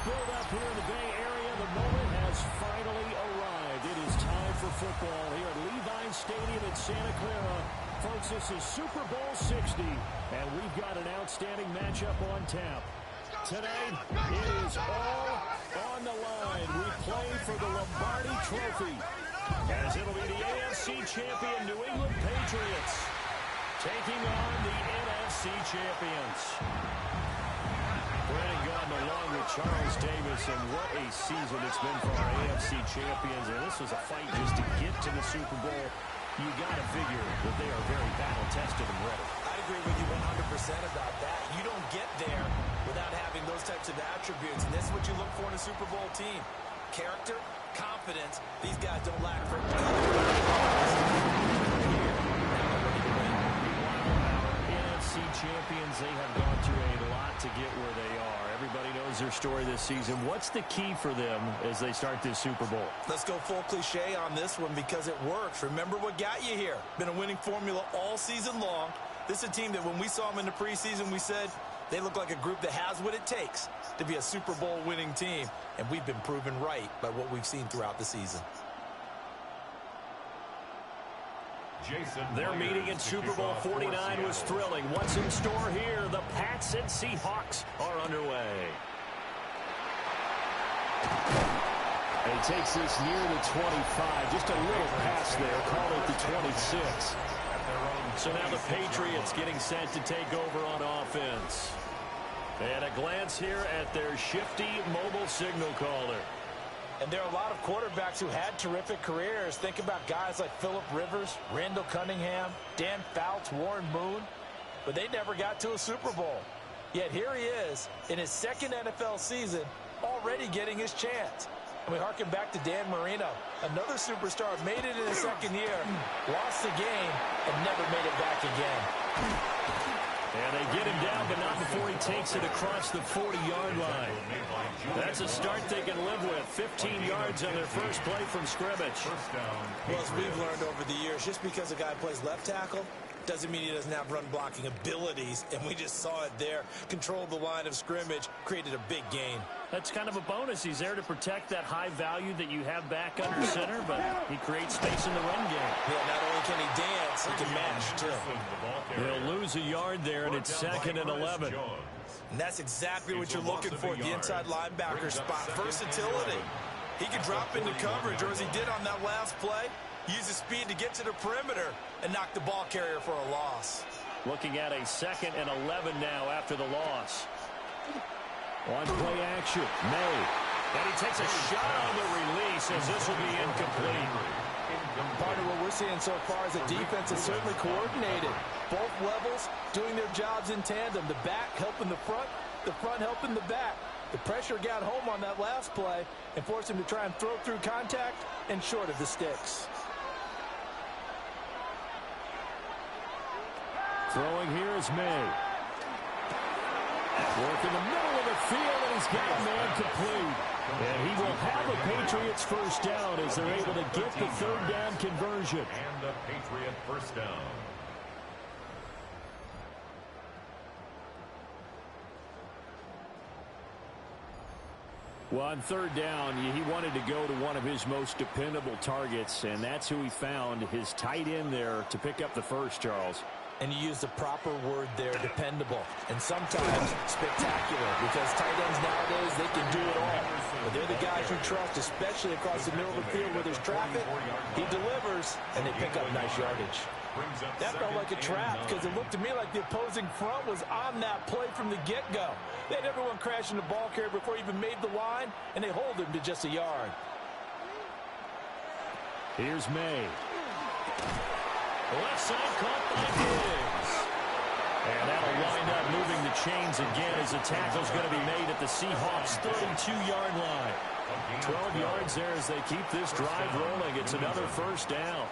build-up here in the Bay Area. The moment has finally arrived. It is time for football here at Levi's Stadium in Santa Clara. Folks, this is Super Bowl 60, and we've got an outstanding matchup on tap. Tonight, it is all on the line. We play for the Lombardi Trophy, as it'll be the AFC champion New England Patriots taking on the NFC champions. Brennan Gaudin along with Charles Davis, and what a season it's been for our AFC champions. And this was a fight just to get to the Super Bowl. You got to figure that they are very battle-tested and ready. I agree with you 100% about that. You don't get there without having those types of attributes, and that's what you look for in a Super Bowl team. Character, confidence, these guys don't lack for NFC champions, they have gone through a lot to get where they are. Everybody knows their story this season. What's the key for them as they start this Super Bowl? Let's go full cliche on this one because it works. Remember what got you here. Been a winning formula all season long. This is a team that when we saw them in the preseason, we said they look like a group that has what it takes to be a Super Bowl winning team. And we've been proven right by what we've seen throughout the season. Their meeting in Super Bowl 49 was thrilling. What's in store here? The Pats and Seahawks are underway. And he takes this near the 25. Just a little pass there. Call it the 26. So now the Patriots getting set to take over on offense. And a glance here at their shifty mobile signal caller. And there are a lot of quarterbacks who had terrific careers. Think about guys like Phillip Rivers, Randall Cunningham, Dan Fouts, Warren Moon. But they never got to a Super Bowl. Yet here he is in his second NFL season, already getting his chance. And we harken back to Dan Marino. Another superstar made it in his second year, lost the game, and never made it back again. And they get him down, but not before he takes it across the 40-yard line. That's a start they can live with. 15 yards on their first play from scrimmage. Well, as we've learned over the years, just because a guy plays left tackle doesn't mean he doesn't have run-blocking abilities, and we just saw it there. Controlled the line of scrimmage, created a big gain. That's kind of a bonus. He's there to protect that high value that you have back under center, but he creates space in the run game. Yeah, not only can he dance, he can match, too. They'll lose a yard there, and it's 2nd and 11. And that's exactly what you're looking for at the inside linebacker spot. Versatility. He can drop into coverage, or as he did on that last play, use his speed to get to the perimeter and knock the ball carrier for a loss. Looking at a 2nd and 11 now after the loss. On play action, May. And he takes a shot on the release as this will be incomplete. Part of what we're seeing so far is the defense is certainly coordinated. Both levels doing their jobs in tandem. The back helping the front helping the back. The pressure got home on that last play and forced him to try and throw through contact and short of the sticks. Throwing here is May. Work in the middle of the field, and he's got a man complete. And he will have a Patriots first down as they're able to get the 3rd down conversion. And the Patriot first down. Well, on 3rd down, he wanted to go to one of his most dependable targets, and that's who he found, his tight end there, to pick up the first, Charles. And you use the proper word there, dependable, and sometimes spectacular, because tight ends nowadays, they can do it all. But they're the guys you trust, especially across the middle of the field where there's traffic. He delivers, and they pick up nice yardage. That felt like a trap because it looked to me like the opposing front was on that play from the get-go. They had everyone crashing the ball carrier before he even made the line, and they hold him to just a yard. Here's May. Left side caught by Diggs. And that'll wind up moving the chains again as the tackle's going to be made at the Seahawks' 32-yard line. 12 yards there as they keep this drive rolling. It's another first down.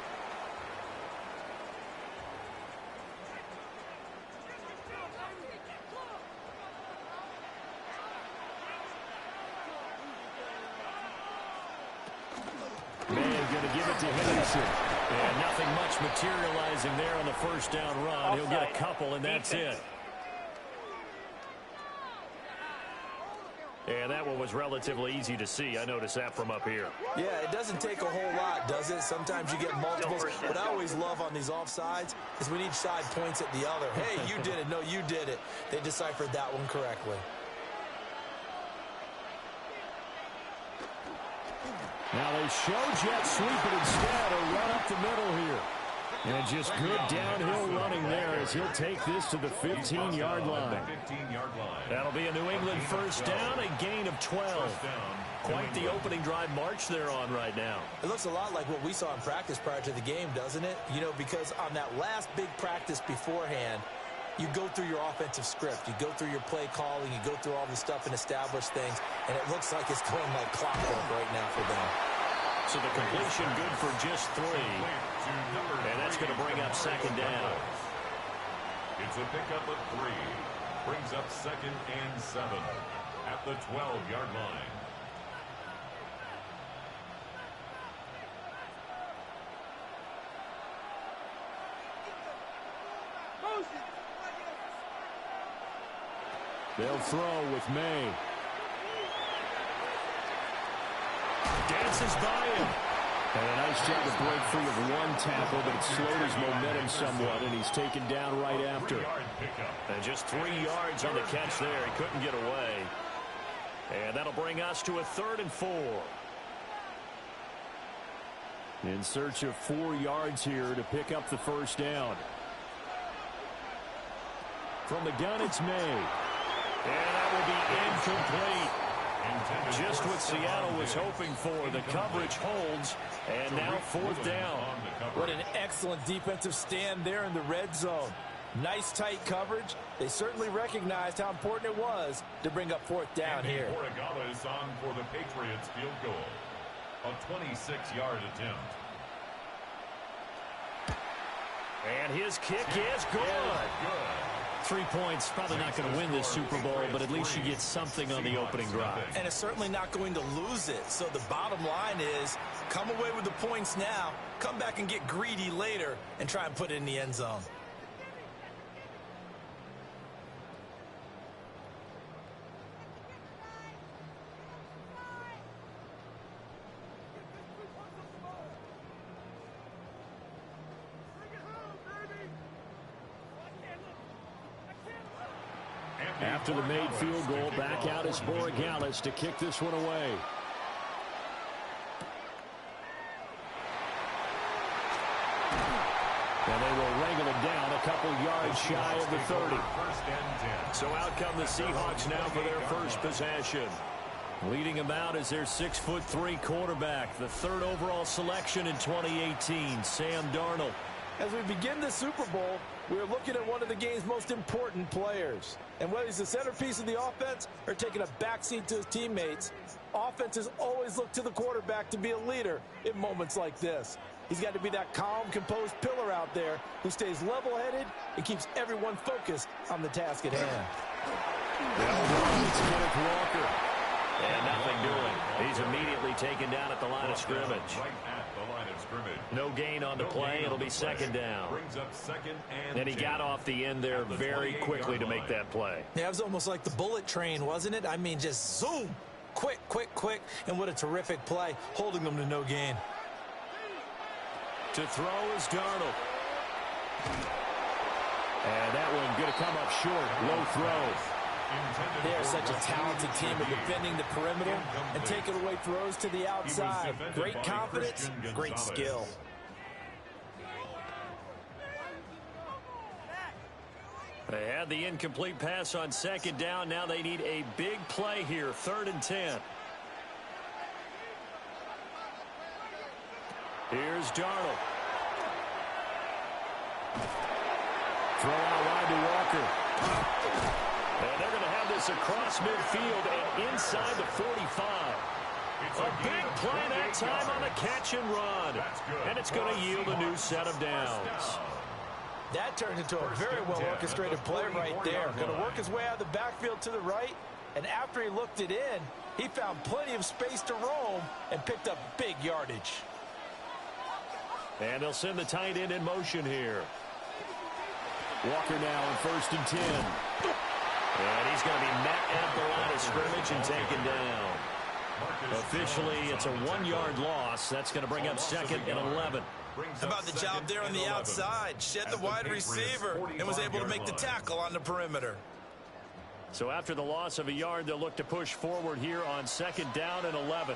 Going to give it to Henderson. And nothing much materializing there on the first down run. He'll get a couple, and that's it. And that one was relatively easy to see. I noticed that from up here. Yeah, it doesn't take a whole lot, does it? Sometimes you get multiples. What I always love on these offsides is when each side points at the other. Hey, you did it. No, you did it. They deciphered that one correctly. Now they show jet sweep it instead, or run up the middle here. And just good downhill running there as he'll take this to the 15-yard line. That'll be a New England first down, a gain of 12. Quite the opening drive march they're on right now. It looks a lot like what we saw in practice prior to the game, doesn't it? You know, because on that last big practice beforehand, you go through your offensive script. You go through your play calling. You go through all the stuff and establish things. And it looks like it's going like clockwork right now for them. So the completion good for just 3. And that's going to bring up second down. It's a pickup of 3. Brings up 2nd and 7 at the 12-yard line. They'll throw with May. Dances by him. And a nice job to break free of one tackle, but it slowed his momentum somewhat, and he's taken down right after. And just 3 yards on the catch there. He couldn't get away. And that'll bring us to a 3rd and 4. In search of 4 yards here to pick up the first down. From the gun, it's May. And that will be incomplete. Just what Seattle was hoping for. The coverage holds, and now 4th down. What an excellent defensive stand there in the red zone. Nice tight coverage. They certainly recognized how important it was to bring up 4th down here. Borregala is on for the Patriots field goal. A 26-yard attempt. And his kick is good. 3 points, probably not going to win this Super Bowl, but at least you get something on the opening drive. And it's certainly not going to lose it. So the bottom line is, come away with the points now, come back and get greedy later, and try and put it in the end zone. After the made field goal, back out is Borregala to kick this one away. And they will wrangle it down a couple yards shy of the 30. So out come the Seahawks now for their first possession. Leading them out is their 6'3" quarterback, the 3rd overall selection in 2018, Sam Darnold. As we begin the Super Bowl, we're looking at one of the game's most important players. And whether he's the centerpiece of the offense or taking a backseat to his teammates, offenses always look to the quarterback to be a leader in moments like this. He's got to be that calm, composed pillar out there who stays level-headed and keeps everyone focused on the task at hand. It's Kenneth Walker. And nothing doing. He's immediately taken down at the line of scrimmage. Right at the line of scrimmage. No gain on the play. It'll be second down. Brings up 2nd and And he got off the end there very quickly to make that play. Yeah, it was almost like the bullet train, wasn't it? I mean, just zoom. Quick, quick, quick. And what a terrific play, holding them to no gain. To throw is Darnold. And that one going to come up short. Low throw. They are such a talented team at defending the perimeter and taking away throws to the outside. Great confidence, great skill. They had the incomplete pass on second down. Now they need a big play here. 3rd and 10. Here's Darnold. Throw out wide to Walker. And they're going to have this across midfield and inside the 45. A big play that time on the catch and run. And it's going to yield a new set of downs. That turned into a very well-orchestrated play right there. Going to work his way out of the backfield to the right. And after he looked it in, he found plenty of space to roam and picked up big yardage. And they'll send the tight end in motion here. Walker now on 1st and 10. And he's going to be met at the line of scrimmage and taken down. Officially, it's a 1-yard loss. That's going to bring up 2nd and 11. How about the job there on the outside? Shed the wide receiver and was able to make the tackle on the perimeter. So after the loss of a yard, they'll look to push forward here on 2nd down and 11.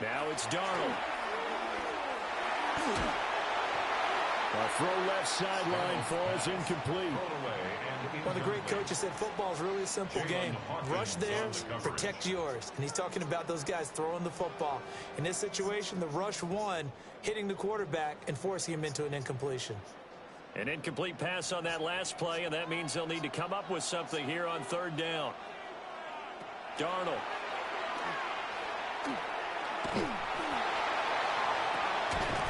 Now it's Darnold. A throw left sideline falls incomplete. Well, the great coach has said football is really a simple game. Rush theirs, protect yours. And he's talking about those guys throwing the football. In this situation, the rush won, hitting the quarterback and forcing him into an incompletion. An incomplete pass on that last play, and that means they'll need to come up with something here on 3rd down. Darnold.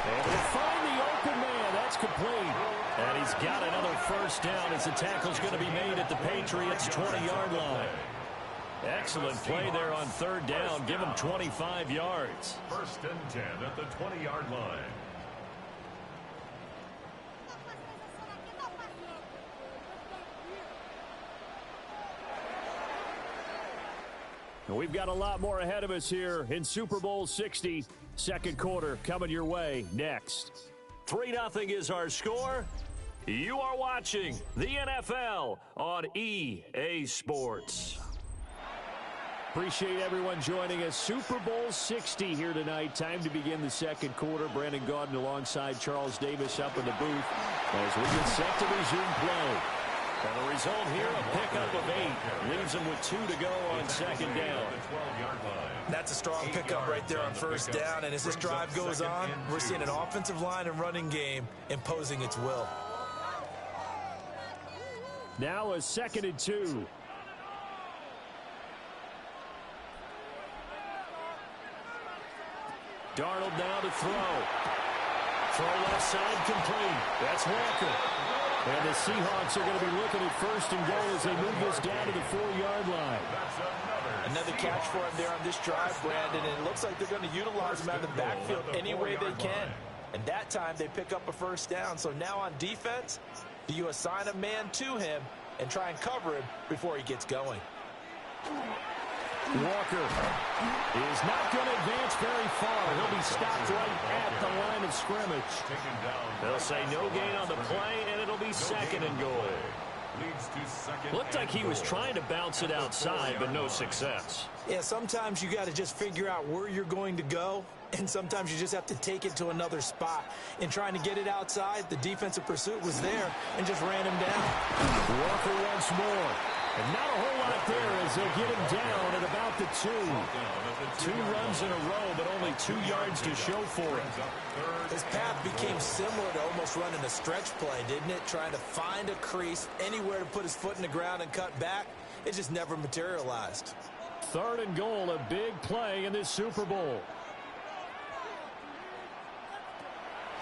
And he'll find the open man. That's complete. And he's got another 1st down as the tackle's going to be made at the Patriots' 20-yard line. Excellent play there on 3rd down. Give him 25 yards. 1st and 10 at the 20-yard line. We've got a lot more ahead of us here in Super Bowl 60. 2nd quarter coming your way next. 3-0 is our score. You are watching the NFL on EA Sports. Appreciate everyone joining us. Super Bowl 60 here tonight. Time to begin the 2nd quarter. Brandon Gaudin alongside Charles Davis up in the booth as we get set to resume play. And the result here, a pickup of 8. Leaves them with 2 to go on 2nd down. That's a strong pickup right there on 1st down. And as this drive goes on, we're seeing an offensive line and running game imposing its will. Now a 2nd and 2. Darnold now to throw. Throw left side complete. That's Walker. And the Seahawks are going to be looking at 1st and goal as they move this down to the 4-yard line. Another catch for him there on this drive, Brandon, and it looks like they're going to utilize him out of the backfield any way they can. And that time they pick up a 1st down. So now on defense, do you assign a man to him and try and cover him before he gets going? Walker is not going to advance very far. He'll be stopped right at the line of scrimmage. They'll say no gain on the play, and it'll be 2nd and goal. Looked like he was trying to bounce it outside, but no success. Yeah, sometimes you got to just figure out where you're going to go, and sometimes you just have to take it to another spot. In trying to get it outside, the defensive pursuit was there and just ran him down. Walker once more. And not a whole lot there as they get him down at about the 2. 2 runs in a row, but only 2 yards to show for it. His path became similar to almost running a stretch play, didn't it? Trying to find a crease, anywhere to put his foot in the ground and cut back. It just never materialized. 3rd and goal, a big play in this Super Bowl.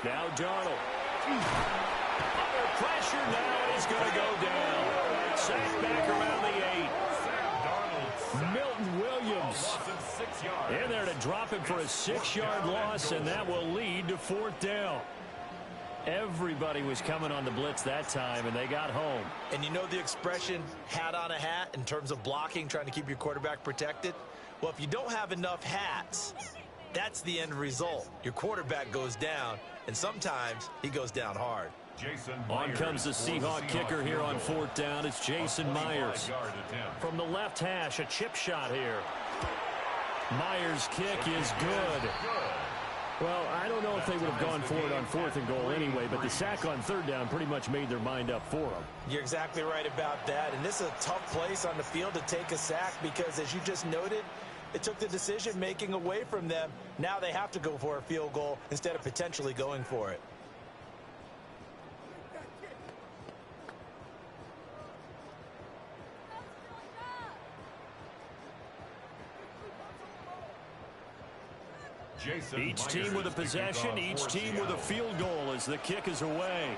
Now Darnold. Under pressure now, and he's going to go down. Sacked back around the 8. Milton Williams in there to drop him for a 6-yard loss, and that will lead to 4th down. Everybody was coming on the blitz that time, and they got home. And you know the expression, hat on a hat, in terms of blocking, trying to keep your quarterback protected? Well, if you don't have enough hats, that's the end result. Your quarterback goes down, and sometimes he goes down hard. On comes the Seahawk kicker here on 4th down. It's Jason Myers. From the left hash, a chip shot here. Myers' kick is good. Well, I don't know if they would have gone for it on 4th and goal anyway, but the sack on 3rd down pretty much made their mind up for them. You're exactly right about that. And this is a tough place on the field to take a sack because, as you just noted, it took the decision-making away from them. Now they have to go for a field goal instead of potentially going for it. Each team with a possession, each team with a field goal as the kick is away.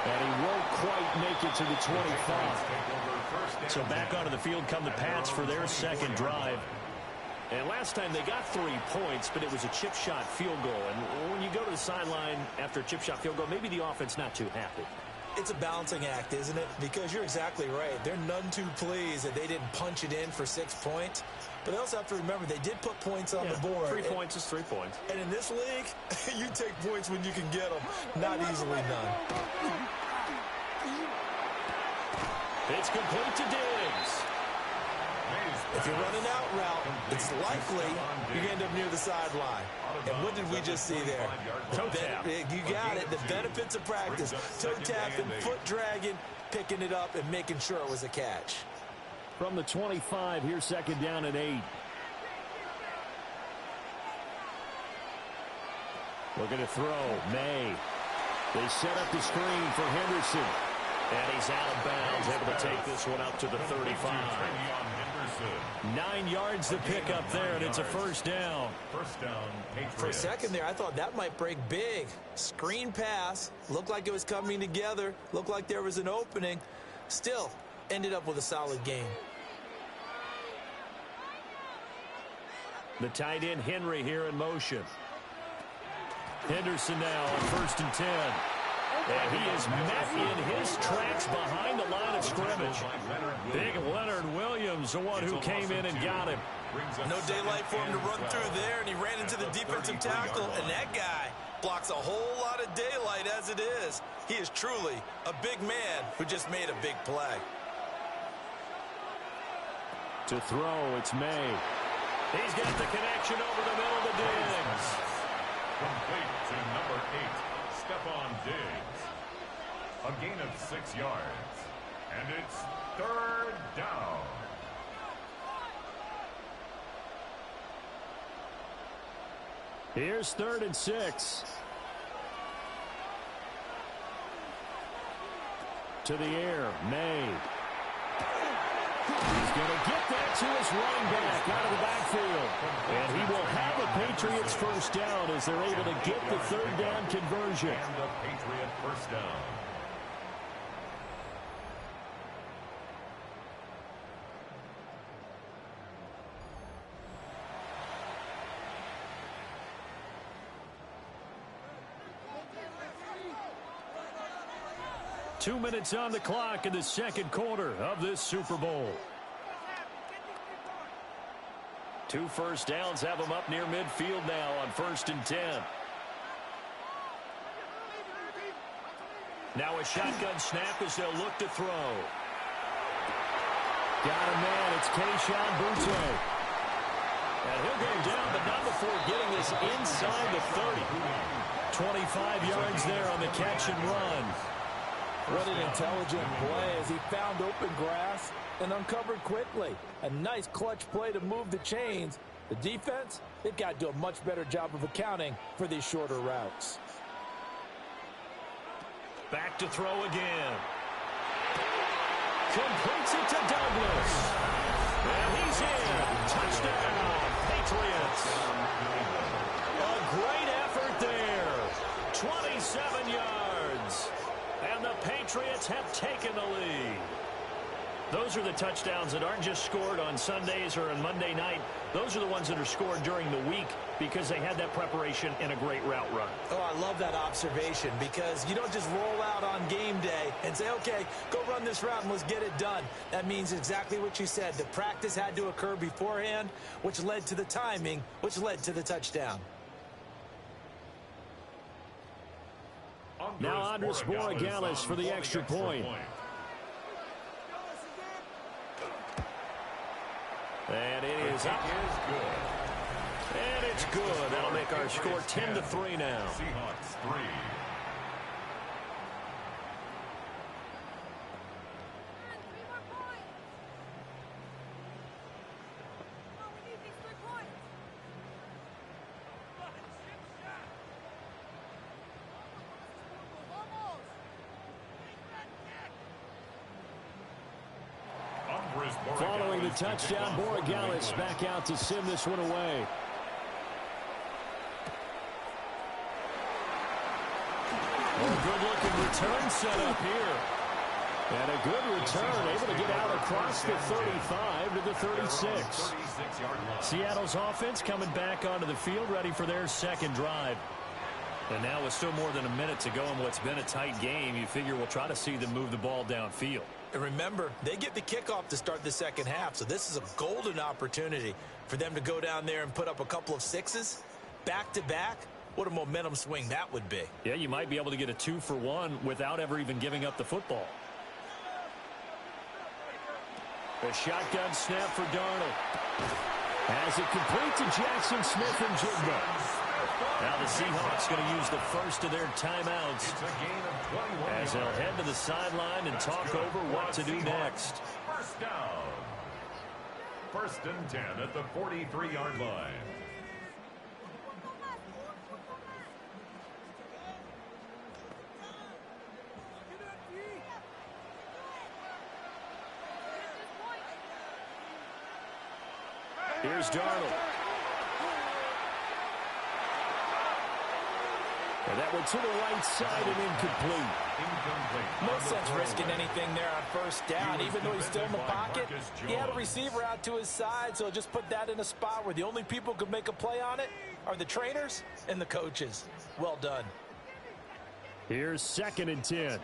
And he won't quite make it to the 25. So back onto the field come the Pats for their 2nd drive. And last time they got 3 points, but it was a chip shot field goal. And when you go to the sideline after a chip shot field goal, maybe the offense not too happy. It's a balancing act, isn't it? Because you're exactly right. They're none too pleased that they didn't punch it in for 6 points. But they also have to remember they did put points on the board. 3 points is 3 points. And in this league, you take points when you can get them. Not easily done. It's complete to Diggs. If you're running out route, it's likely you're going to end up near the sideline. And what did we just see there? Toe tap. You got it. The benefits of practice. Toe tapping, foot dragging, picking it up, and making sure it was a catch. From the 25, here's second down and 8. Looking to throw. May. They set up the screen for Henderson. And he's out of bounds, able to take this one up to the 35. 9 yards to pick up there, and it's a first down. First down, Patriots. For a second there, I thought that might break big. Screen pass. Looked like it was coming together. Looked like there was an opening. Still, ended up with a solid game. The tight end, Henry, here in motion. Henderson now on 1st and 10. And he is met in his tracks behind the line of scrimmage. Big Leonard Williams, the one who came in and got him. No daylight for him to run through there, and he ran into the defensive tackle, and that guy blocks a whole lot of daylight as it is. He is truly a big man who just made a big play. To throw, it's May. He's got the connection over the middle to Diggs. Complete to number 8, Stephon Diggs. A gain of 6 yards. And it's 3rd down. Here's 3rd and 6. To the air, May. He's going to get that to his running back out of the backfield. And he will have a Patriots first down as they're able to get the 3rd down conversion. And a Patriot first down. Two minutes on the clock in the second quarter of this Super Bowl. 2 first downs have them up near midfield now on 1st and 10. Now a shotgun snap as they'll look to throw. Got a man. It's Kayshon Boutte. And he'll go down, but not before getting this inside the 30. 25 yards there on the catch and run. What an intelligent play as he found open grass and uncovered quickly. A nice clutch play to move the chains. The defense, they've got to do a much better job of accounting for these shorter routes. Back to throw again. Completes it to Douglas. And he's in. Touchdown, Patriots. A great effort there. 27 yards. And the Patriots have taken the lead. Those are the touchdowns that aren't just scored on Sundays or on Monday night. Those are the ones that are scored during the week because they had that preparation in a great route run. Oh, I love that observation because you don't just roll out on game day and say, okay, go run this route and let's get it done. That means exactly what you said. The practice had to occur beforehand, which led to the timing, which led to the touchdown. Now Andres Borregales for the extra point. And it is up. And it's good. That'll make our score 10-3 now. Seahawks 3. Following the touchdown, Borregales back out to send this one away. A good-looking return set up here. And a good return, able to get out across the 35 to the 36. Seattle's offense coming back onto the field, ready for their second drive. And now with still more than a minute to go in what's been a tight game, you figure we'll try to see them move the ball downfield. And remember, they get the kickoff to start the second half, so this is a golden opportunity for them to go down there and put up a couple of sixes back-to-back. What a momentum swing that would be. Yeah, you might be able to get a 2-for-1 without ever even giving up the football. A shotgun snap for Darnold. As it complete to Jackson Smith and Jigba. Now the Seahawks going to use the first of their timeouts as they'll head to the sideline and talk over what to do next. First down. 1st and 10 at the 43-yard line. Here's Darnold. And that went to the right side and incomplete. No sense risking anything there on first down. Even though he's still in the pocket, he had a receiver out to his side, so just put that in a spot where the only people who can make a play on it are the trainers and the coaches. Well done. Here's 2nd and 10.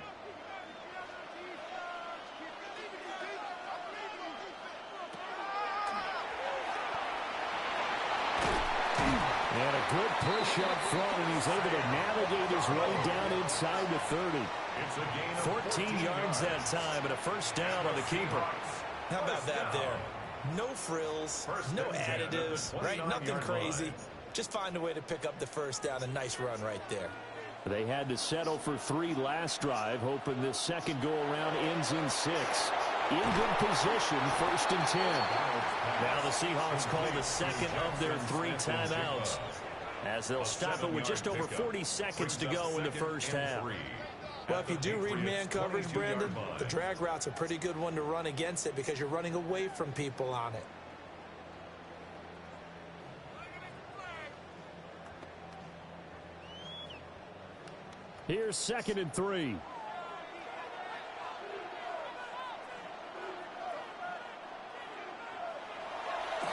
And a good push up front, and he's able to navigate his way down inside the 30. 14 yards that time, and a first down on the keeper. How about that there? No frills, no additives, right? Nothing crazy. Just find a way to pick up the first down. A nice run right there. They had to settle for 3 last drive, hoping this second go-around ends in 6. In good position, 1st and 10. Now the Seahawks call the second of their 3 timeouts as they'll stop it with just over 40 seconds to go in the first half. Well, if you do read man coverage, Brandon, the drag route's a pretty good one to run against it because you're running away from people on it. Here's 2nd and 3.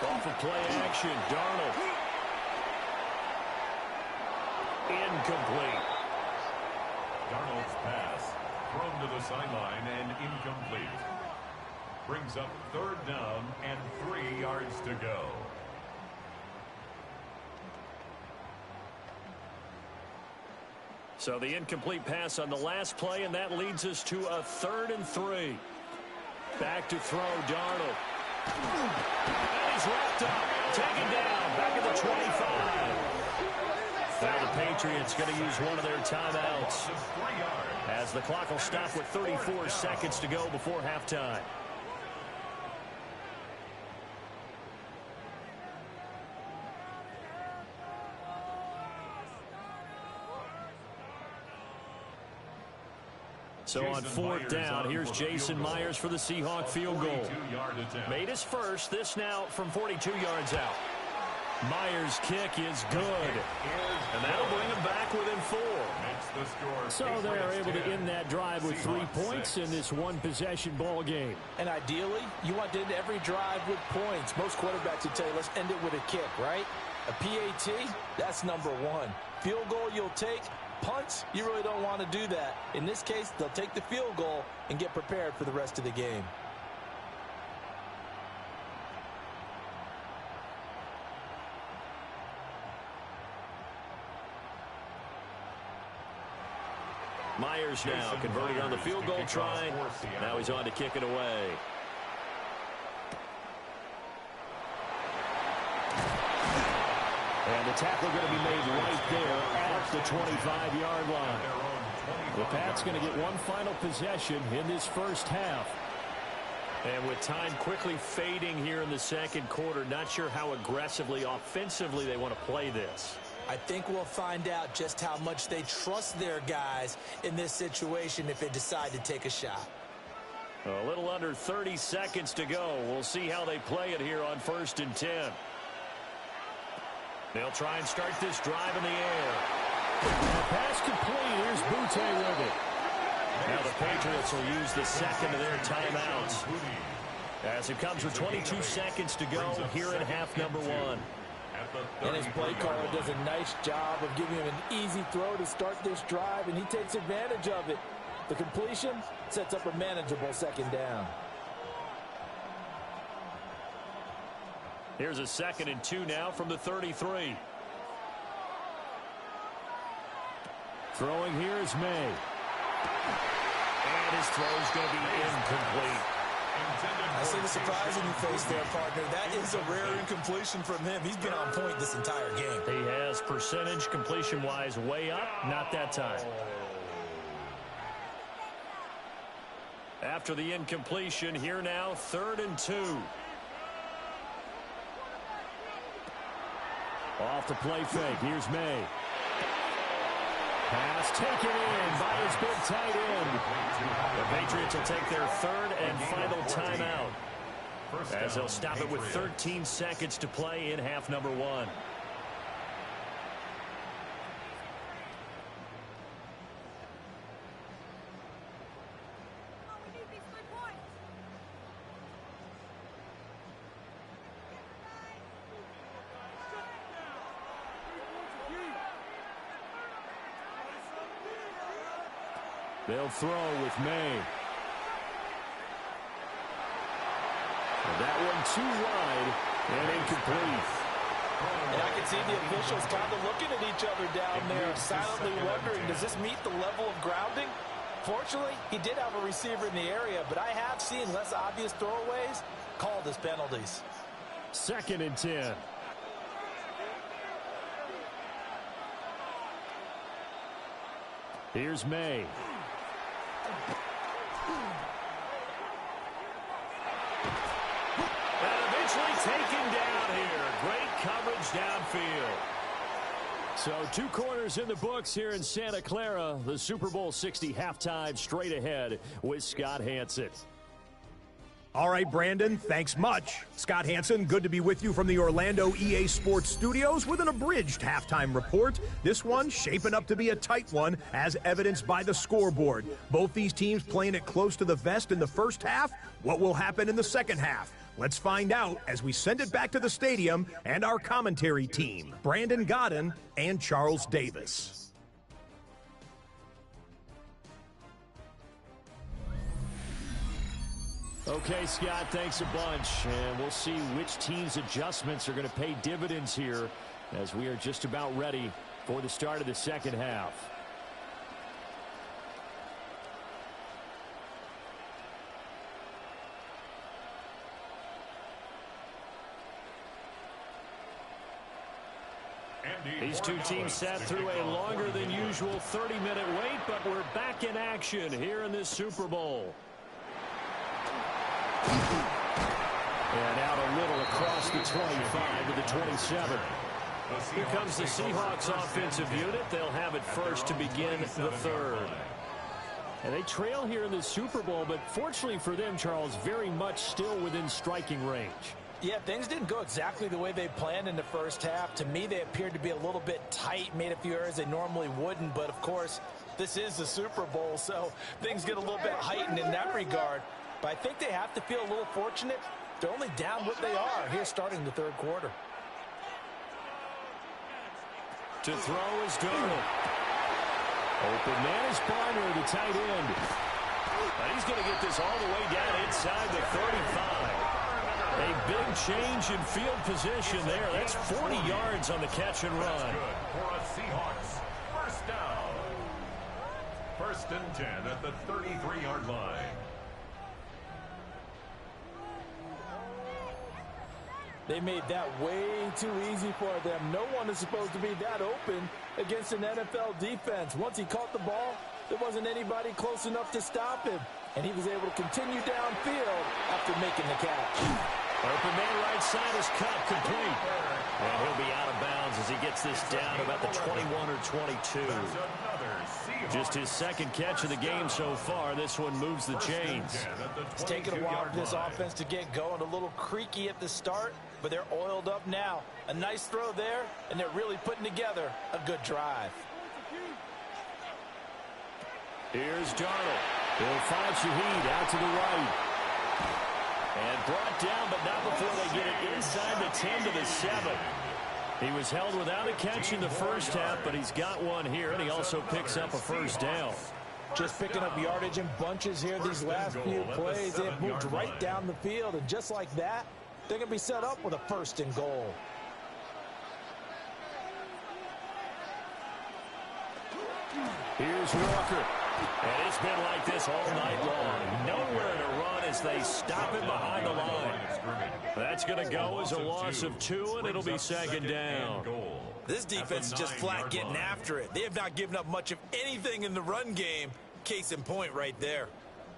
Off of play action, Darnold. Incomplete. Darnold's pass thrown to the sideline and incomplete. Brings up 3rd down and 3 yards to go. So the incomplete pass on the last play, and that leads us to a 3rd and 3. Back to throw, Darnold. And he's wrapped up, taken down, back at the 25. Now the Patriots going to use one of their timeouts as the clock will stop with 34 seconds to go before halftime. So on 4th down, here's Jason Myers for the Seahawk field goal. Made his first, this now from 42 yards out. Myers' kick is good, and that'll bring him back within 4. So they're able to end that drive with 3 points in this one-possession ball game. And ideally, you want to end every drive with points. Most quarterbacks would tell you, let's end it with a kick, right? A PAT, that's number 1. Field goal you'll take. Punts, you really don't want to do that. In this case, they'll take the field goal and get prepared for the rest of the game. Myers now converting on the field goal try. Now he's on to kick it away. And the tackle going to be made right there at the 25-yard line. The Pats going to get one final possession in this first half. And with time quickly fading here in the second quarter, not sure how aggressively, offensively they want to play this. I think we'll find out just how much they trust their guys in this situation if they decide to take a shot. A little under 30 seconds to go. We'll see how they play it here on 1st and 10. They'll try and start this drive in the air. Pass complete. Here's Butte with it. Now the Patriots will use the second of their timeouts, as it comes with 22 seconds to go here in half number one. And his play caller does a nice job of giving him an easy throw to start this drive, and he takes advantage of it. The completion sets up a manageable second down. Here's a 2nd and 2 now from the 33. Throwing here is May. And his throw's going to be incomplete. I see the surprise in your face there, partner. That is a rare incompletion from him. He's been on point this entire game. He has percentage completion-wise way up. Not that time. After the incompletion, here now, 3rd and 2. Off the play fake. Here's May. Pass taken in by his big tight end. The Patriots will take their 3rd and final timeout, as they'll stop it with 13 seconds to play in half number one. They'll throw with May. And that one too wide and incomplete. And I can see the officials kind of looking at each other down there, silently wondering, does this meet the level of grounding? Fortunately, he did have a receiver in the area, but I have seen less obvious throwaways called as penalties. 2nd and 10. Here's May. And eventually taken down here. Great coverage downfield. So 2 corners in the books here in Santa Clara. The Super Bowl 60 halftime straight ahead with Scott Hanson. All right, Brandon, thanks much. Scott Hanson, good to be with you from the Orlando EA Sports Studios with an abridged halftime report. This one shaping up to be a tight one, as evidenced by the scoreboard. Both these teams playing it close to the vest in the first half. What will happen in the second half? Let's find out as we send it back to the stadium and our commentary team, Brandon Godden and Charles Davis. Okay, Scott, thanks a bunch. And we'll see which team's adjustments are going to pay dividends here, as we are just about ready for the start of the second half. These two teams sat through a longer than usual 30-minute wait, but we're back in action here in this Super Bowl. And out a little across the 25 to the 27. Here comes the Seahawks offensive unit. They'll have it first to begin the 3rd. And they trail here in the Super Bowl, but fortunately for them, Charles, very much still within striking range. Yeah, things didn't go exactly the way they planned in the first half. To me, they appeared to be a little bit tight, made a few errors they normally wouldn't. But, of course, this is the Super Bowl, so things get a little bit heightened in that regard. But I think they have to feel a little fortunate. They're only down what they are here starting the 3rd quarter. To throw is Darnold. Open man is Barner, the tight end. And he's going to get this all the way down inside the 35. A big change in field position there. That's 40 yards on the catch and run. For a Seahawks first down. 1st and 10 at the 33-yard line. They made that way too easy for them. No one is supposed to be that open against an NFL defense. Once he caught the ball, there wasn't anybody close enough to stop him. And he was able to continue downfield after making the catch. Open man right side is cut complete. And he'll be out of bounds as he gets this down about the 21 or 22. Just his 2nd catch of the game so far. This one moves the chains. It's taken a while for this offense to get going. A little creaky at the start, but they're oiled up now. A nice throw there, and they're really putting together a good drive. Here's Darnold. He'll find Shaheed out to the right. And brought down, but not before they get it inside the 10 to the 7. He was held without a catch in the first half, but he's got one here, and he also picks up a first down. Just picking up yardage in bunches here these last few plays. They have moved right down the field, and just like that, they're going to be set up with a first and goal. Here's Walker. And it's been like this all night long. Nowhere to run as they stop him behind the line. That's going to go as a loss of 2, and it'll be second down. This defense is just flat getting after it. They have not given up much of anything in the run game. Case in point right there.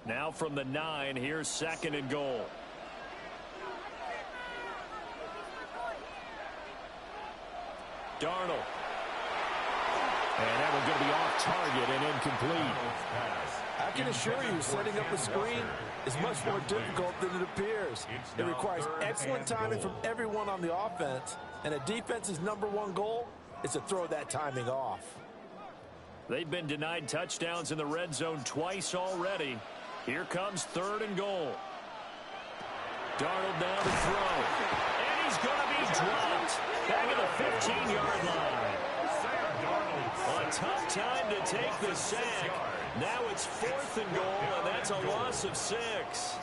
Now from the 9, here's second and goal. Darnold. And that one's going to be off target and incomplete. I can assure you, setting up a screen is much more difficult than it appears. It requires excellent timing from everyone on the offense, and a defense's #1 goal is to throw that timing off. They've been denied touchdowns in the red zone twice already. Here comes third and goal. Darnold now to throw. And he's going to be dropped back at the 15-yard line. A tough time to take the sack. Now it's 4th and goal, and that's a loss of 6.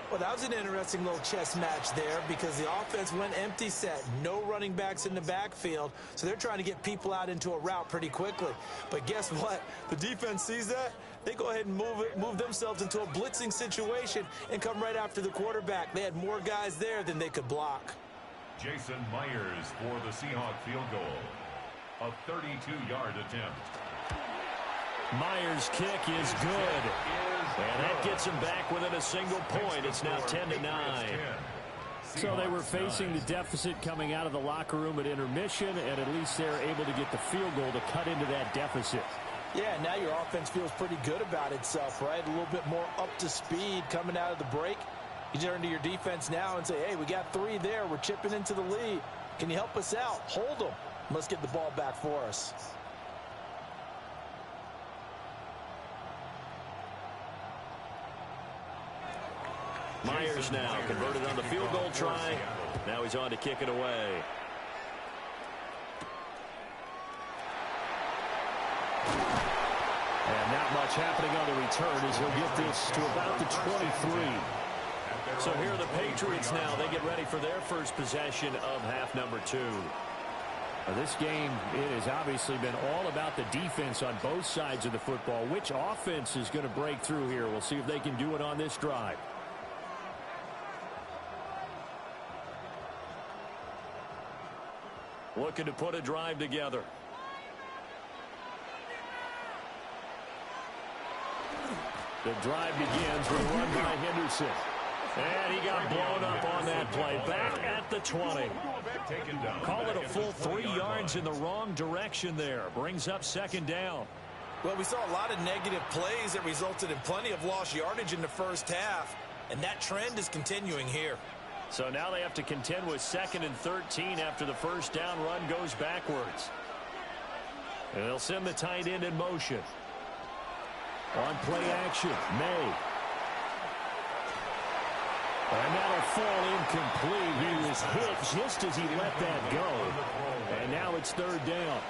Well, that was an interesting little chess match there because the offense went empty set. No running backs in the backfield, so they're trying to get people out into a route pretty quickly. But guess what? The defense sees that. They go ahead and move themselves into a blitzing situation and come right after the quarterback. They had more guys there than they could block. Jason Myers for the Seahawks field goal. A 32-yard attempt. Myers' kick is good. And that gets him back within a single point. It's now 10-9. So they were facing the deficit coming out of the locker room at intermission, and at least they're able to get the field goal to cut into that deficit. Yeah, now your offense feels pretty good about itself, right? A little bit more up to speed coming out of the break. You turn to your defense now and say, hey, we got 3 there. We're chipping into the lead. Can you help us out? Hold them. Let's get the ball back for us. Myers now converted on the field goal try. Now he's on to kick it away. And not much happening on the return as he'll get this to about the 23. So here are the Patriots now. They get ready for their first possession of half number 2. This game, it has obviously been all about the defense on both sides of the football. Which offense is going to break through here? We'll see if they can do it on this drive. Looking to put a drive together. The drive begins with a run by Henderson. And he got blown up on that play. Back at the 20. Call it a full 3 yards in the wrong direction there. Brings up second down. Well, we saw a lot of negative plays that resulted in plenty of lost yardage in the first half. And that trend is continuing here. So now they have to contend with 2nd and 13 after the first down run goes backwards. And they'll send the tight end in motion. On play action, May. And that'll fall incomplete. He was hit just as he let that go. And now it's 3rd down.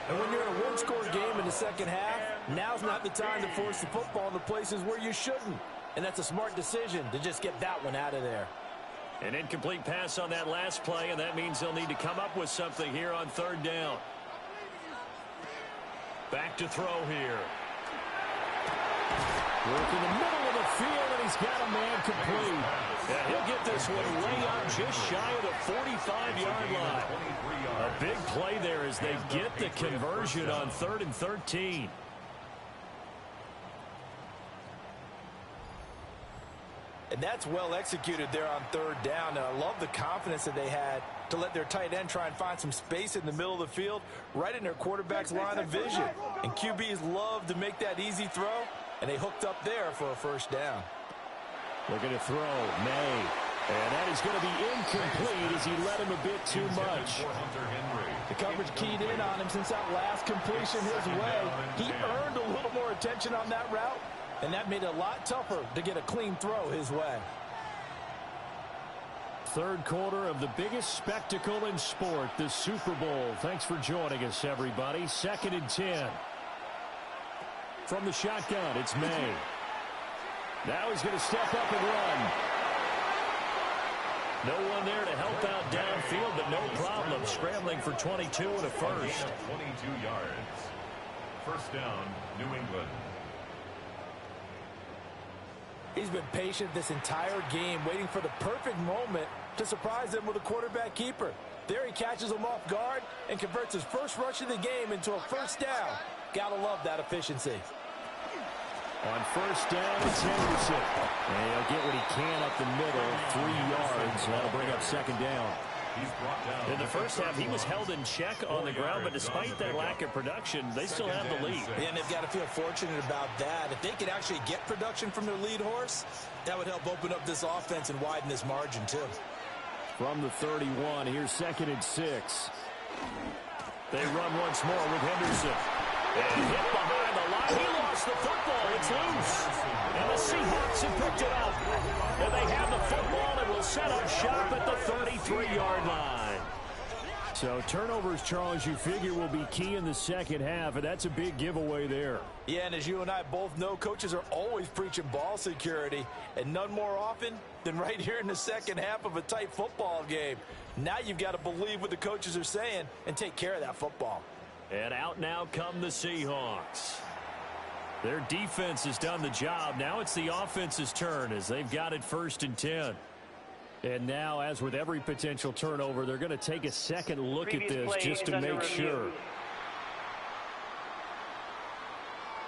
And when you're in a one-score game in the second half, now's not the time to force the football in the places where you shouldn't. And that's a smart decision to just get that one out of there. An incomplete pass on that last play, and that means they'll need to come up with something here on 3rd down. Back to throw here. Work in the middle of the field, and he's got a man complete. And he'll get this one way up just shy of the 45-yard line. A big play there as they get the conversion on 3rd and 13. And that's well executed there on 3rd down. And I love the confidence that they had to let their tight end try and find some space in the middle of the field, right in their quarterback's line of vision. And QBs love to make that easy throw, and they hooked up there for a first down. Looking to throw, May. And that is going to be incomplete as he let him a bit too much. The coverage keyed in on him since that last completion his way. He earned a little more attention on that route, and that made it a lot tougher to get a clean throw his way. Third quarter of the biggest spectacle in sport, the Super Bowl. Thanks for joining us, everybody. 2nd and 10. From the shotgun, it's May. Now he's going to step up and run. No one there to help out downfield, but no problem. Scrambling for 22 and a first. 22 yards. First down, New England. He's been patient this entire game, waiting for the perfect moment to surprise them with a quarterback keeper. There he catches him off guard and converts his first rush of the game into a first down. Gotta love that efficiency. On first down, it's Henderson. And he'll get what he can up the middle, 3 yards. That'll bring up 2nd down. In the first half, he was held in check on the ground, but despite that lack of production, they still have the lead. And they've got to feel fortunate about that. If they could actually get production from their lead horse, that would help open up this offense and widen this margin, too. From the 31, here's 2nd and 6. They run once more with Henderson. And hit behind the line. He lost the football. It's loose. And the Seahawks have picked it up. And they have the football and will set up shop at the 33-yard line. So turnovers, Charles, you figure will be key in the second half, and that's a big giveaway there. Yeah, and as you and I both know, coaches are always preaching ball security, and none more often than right here in the second half of a tight football game. Now you've got to believe what the coaches are saying and take care of that football. And out now come the Seahawks. Their defense has done the job. Now it's the offense's turn as they've got it 1st and 10. And now, as with every potential turnover, they're going to take a second look at this just to make sure.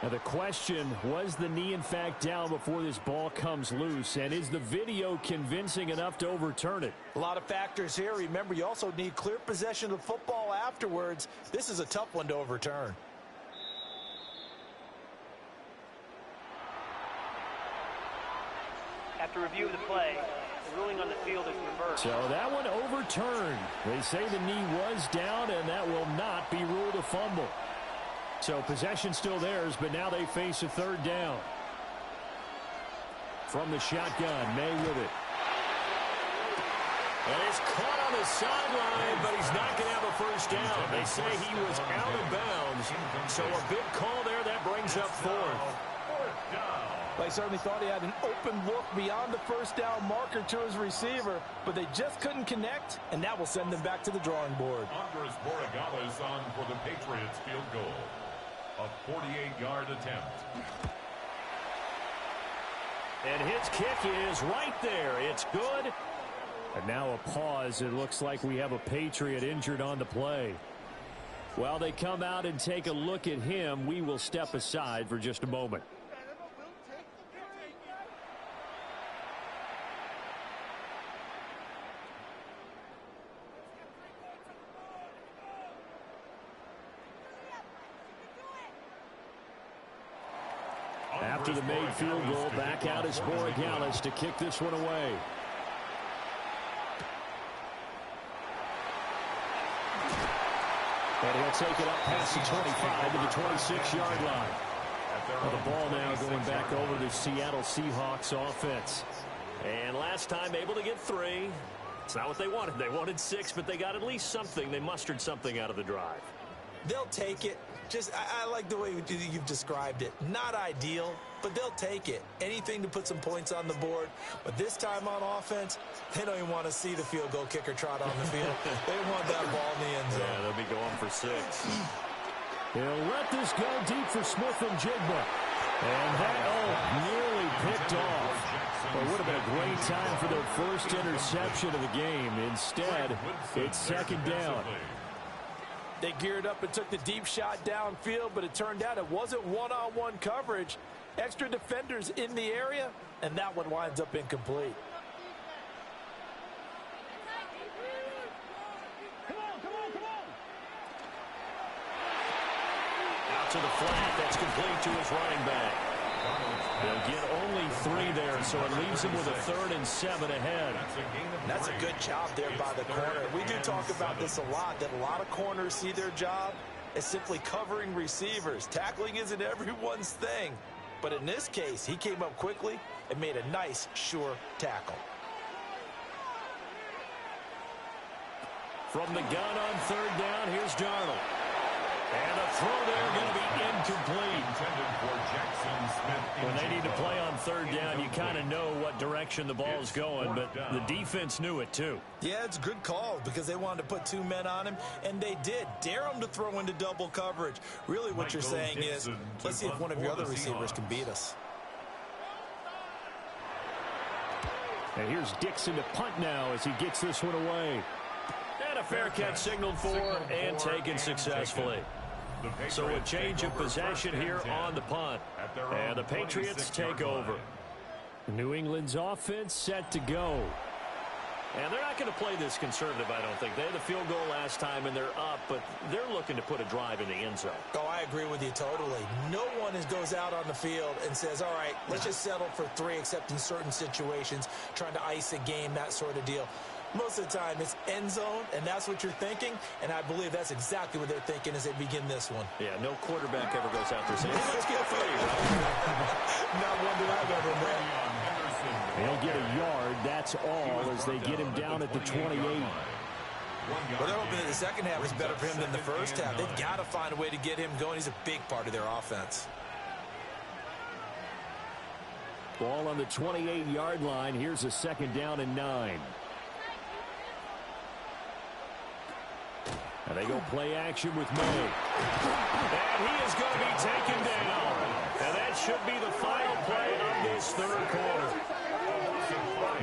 Now the question, was the knee in fact down before this ball comes loose? And is the video convincing enough to overturn it? A lot of factors here. Remember, you also need clear possession of the football afterwards. This is a tough one to overturn. After review of the play, the ruling on the field is reversed. So that one overturned. They say the knee was down, and that will not be ruled a fumble. So possession still theirs, but now they face a 3rd down. From the shotgun, May with it. And it's caught on the sideline, but he's not going to have a first down. They say he was out of bounds. So a big call there. That brings up 4th. They certainly thought he had an open look beyond the first down marker to his receiver, but they just couldn't connect, and that will send them back to the drawing board. Andres Borregales on for the Patriots field goal. A 48-yard attempt. And his kick is right there. It's good. And now a pause. It looks like we have a Patriot injured on the play. While they come out and take a look at him, we will step aside for just a moment. After the made field goal, back out is Borregales to kick this one away. And he'll take it up past the 25 to the 26-yard line. Well, the ball now going back over to Seattle Seahawks offense. And last time able to get 3. It's not what they wanted. They wanted 6, but they got at least something. They mustered something out of the drive. They'll take it. I like the way you've described it. Not ideal, but they'll take it. Anything to put some points on the board. But this time on offense, they don't even want to see the field goal kicker trot on the field. They want that ball in the end zone. Yeah, they'll be going for 6. He'll let this go deep for Smith and Jigba. And that, nearly picked off. Well, it would have been a great time for their first interception of the game. Instead, it's 2nd down. They geared up and took the deep shot downfield, but it turned out it wasn't one-on-one coverage. Extra defenders in the area, and that one winds up incomplete. Out to the flat. That's complete to his running back. They'll get only 3 there, so it leaves them with a 3rd and 7 ahead. That's a good job there by the corner. We do talk about this a lot, that a lot of corners see their job as simply covering receivers. Tackling isn't everyone's thing. But in this case, he came up quickly and made a nice, sure tackle. From the gun on 3rd down, here's Darnold. And a throw there going to be incomplete. When they need to play on 3rd down, you kind of know what direction the ball's going, but the defense knew it too. Yeah, it's a good call because they wanted to put 2 men on him, and they did. Dare him to throw into double coverage. Really what you're saying is, let's see if one of your other receivers can beat us. And here's Dixon to punt now as he gets this one away. And a fair catch signaled for and taken successfully. So a change of possession here on the punt. And the Patriots take over. New England's offense set to go. And they're not going to play this conservative, I don't think. They had the field goal last time, and they're up, but they're looking to put a drive in the end zone. Oh, I agree with you totally. No one goes out on the field and says, all right, let's just settle for 3, except in certain situations, trying to ice a game, that sort of deal. Most of the time, it's end zone, and that's what you're thinking, and I believe that's exactly what they're thinking as they begin this one. Yeah, no quarterback ever goes out there saying, hey, let's get 3, right? Not one that I've ever met. They'll get a yard, that's all, as they get him down at the 28. Well, they're hoping that the second half is better for him than the first half. They've got to find a way to get him going. He's a big part of their offense. Ball on the 28-yard line. Here's a 2nd down and 9. And they go play action with May. And he is going to be taken down. And that should be the final play of this 3rd quarter.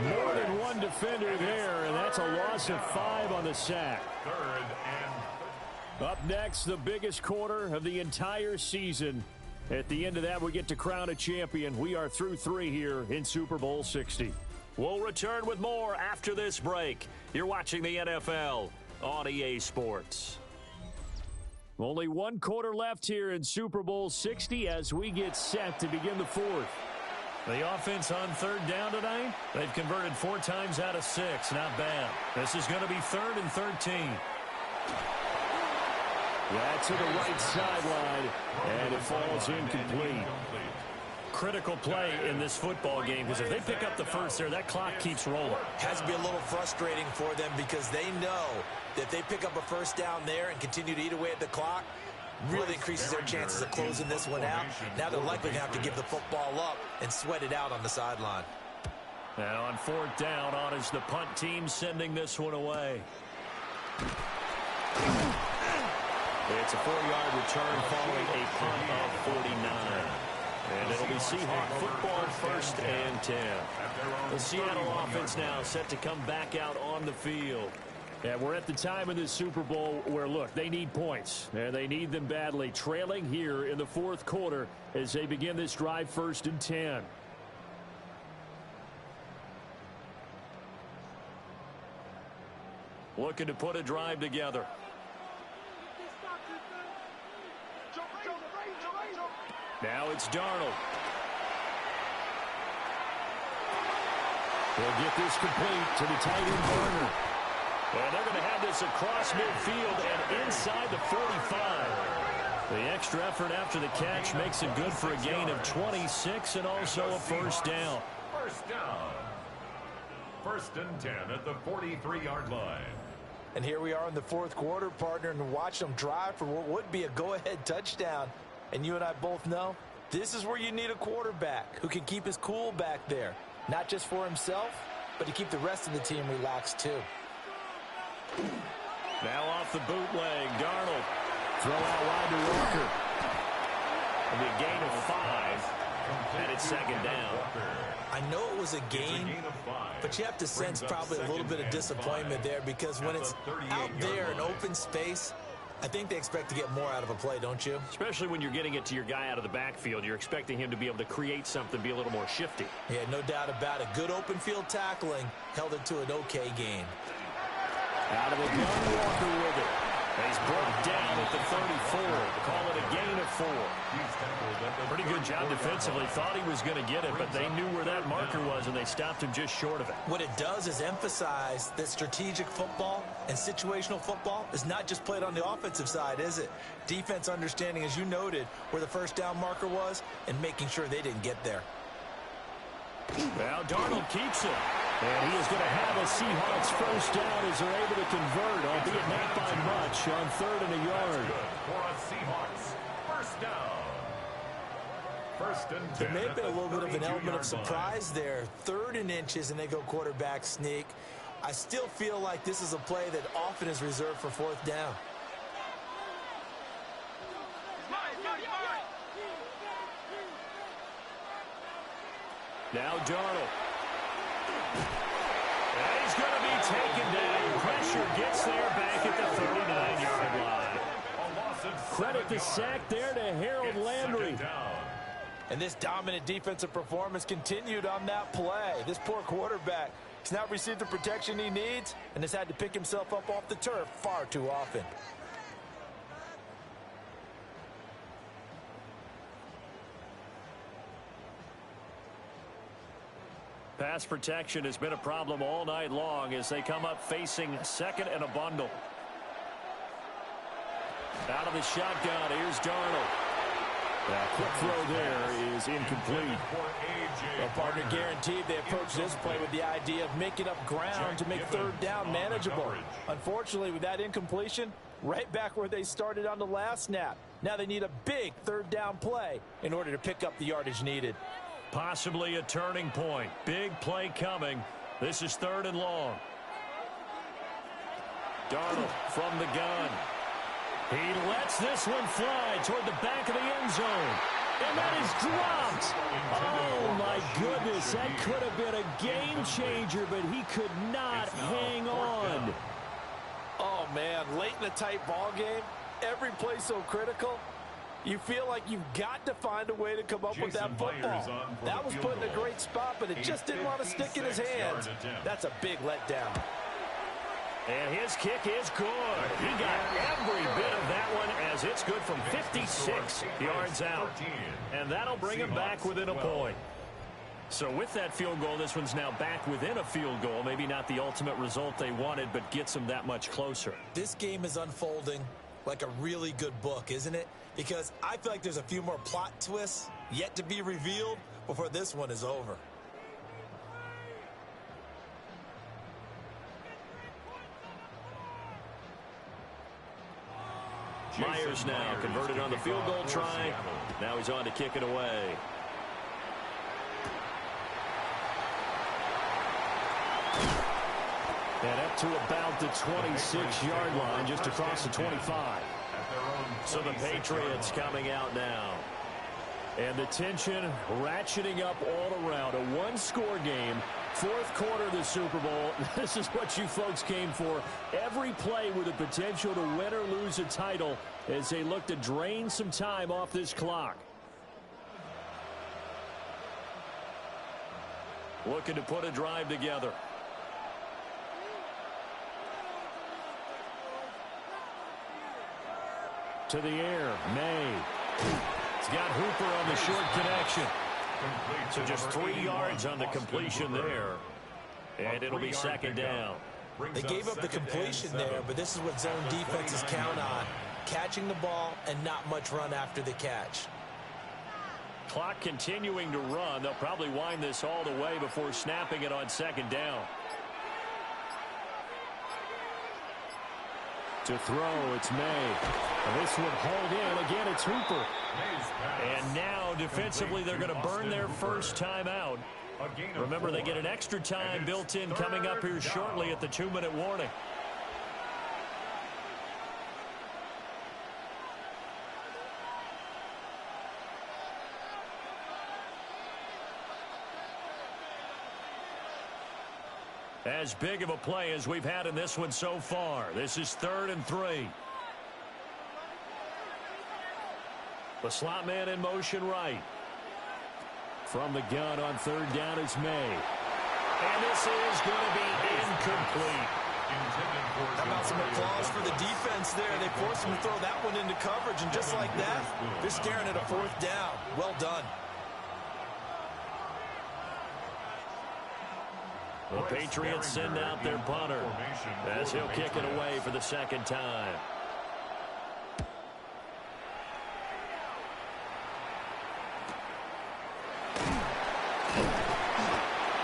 More than one defender there, and that's a loss of 5 on the sack. Up next, the biggest quarter of the entire season. At the end of that, we get to crown a champion. We are through 3 here in Super Bowl 60. We'll return with more after this break. You're watching the NFL on EA Sports. Only 1 quarter left here in Super Bowl 60 as we get set to begin the 4th. The offense on 3rd down tonight, they've converted 4 times out of 6. Not bad. This is going to be 3rd and 13. Yeah, to the right sideline, and it falls incomplete. Critical play in this football game, because if they pick up the first there, that clock keeps rolling. Has to be a little frustrating for them because they know that if they pick up a first down there and continue to eat away at the clock, really increases their chances of closing this one out. Now they're likely to have to give the football up and sweat it out on the sideline. And on 4th down, on is the punt team sending this one away. It's a 4-yard return following a punt of 49. And it'll be Seahawk football 1st and 10. The Seattle offense now set to come back out on the field. And we're at the time in this Super Bowl where, look, they need points. And they need them badly. Trailing here in the 4th quarter as they begin this drive 1st and 10. Looking to put a drive together. Now it's Darnold. They'll get this complete to the tight end Warner. And they're going to have this across midfield and inside the 45. The extra effort after the catch makes it good for a gain of 26 and also a 1st down. 1st down. 1st and 10 at the 43-yard line. And here we are in the 4th quarter, partner, and watch them drive for what would be a go-ahead touchdown. And you and I both know this is where you need a quarterback who can keep his cool back there. Not just for himself, but to keep the rest of the team relaxed too. Now off the bootleg, Darnold. Throw out wide to Walker. It'll be a gain of 5. And it's 2nd down. I know it was a gain, but you have to sense probably a little bit of disappointment there because when it's out there in open space, I think they expect to get more out of a play, don't you? Especially when you're getting it to your guy out of the backfield. You're expecting him to be able to create something, be a little more shifty. Yeah, no doubt about it. Good open field tackling held it to an okay gain. Out of the gun, Walker with it. He's brought down at the 34. Call it a gain of 4. Pretty good job defensively. Thought he was going to get it, but they knew where that marker was, and they stopped him just short of it. What it does is emphasize that strategic football and situational football is not just played on the offensive side, is it? Defense understanding, as you noted, where the first down marker was and making sure they didn't get there. Now Darnold keeps it. And he is going to have a Seahawks first down as they're able to convert, albeit not by much, on 3rd and a yard. For a Seahawks first down. First and 10. There may have been a little bit of an element of surprise there. 3rd and inches, and they go quarterback sneak. I still feel like this is a play that often is reserved for 4th down. Now Darnold. And he's going to be taken down. Pressure gets there back at the 39-yard line. Credit the sack there to Harold Landry. And this dominant defensive performance continued on that play. This poor quarterback has not received the protection he needs and has had to pick himself up off the turf far too often. Pass protection has been a problem all night long as they come up facing 2nd and a bundle. Out of the shotgun, here's Darnold. That quick throw there is incomplete. Well, partner guaranteed they approach this play with the idea of making up ground to make 3rd down manageable. Unfortunately, with that incompletion, right back where they started on the last snap. Now they need a big 3rd down play in order to pick up the yardage needed. Possibly a turning point. Big play coming. This is 3rd and long. Darnold from the gun. He lets this one fly toward the back of the end zone. And that is dropped. Oh, my goodness. That could have been a game changer, but he could not hang on. Oh, man. Late in a tight ball game, every play so critical. You feel like you've got to find a way to come up with that football. That was put in a great spot, but it just didn't want to stick in his hands. That's a big letdown. And his kick is good. He got every bit of that one as it's good from 56 yards out. And that'll bring him back within a point. So with that field goal, this one's now back within a field goal. Maybe not the ultimate result they wanted, but gets them that much closer. This game is unfolding like a really good book, isn't it? Because I feel like there's a few more plot twists yet to be revealed before this one is over. Myers now converted on the field goal try. Now he's on to kick it away. And up to about the 26-yard line, just across the 25. So the Patriots coming out now. And the tension ratcheting up all around. A one-score game. 4th quarter of the Super Bowl. This is what you folks came for. Every play with the potential to win or lose a title as they look to drain some time off this clock. Looking to put a drive together. To the air, May. He's got Hooper on the short connection. So just 3 yards on the completion there. And it'll be 2nd down. They gave up the completion there, but this is what zone defenses count on. Catching the ball and not much run after the catch. Clock continuing to run. They'll probably wind this all the way before snapping it on 2nd down. To throw, it's May. And this one hauled in. Again, it's Hooper. And now, defensively, they're going to burn their first time out. Remember, they get an extra time built in coming up here shortly at the 2-minute warning. As big of a play as we've had in this one so far. This is 3rd and 3. The slot man in motion right. From the gun on 3rd down, it's May. And this is going to be incomplete. intended for... How about some applause for the defense there? They forced him to throw that one into coverage, and just like that, they're staring at a fourth down. Well done. The Patriots send out their punter as he'll kick it away for the second time.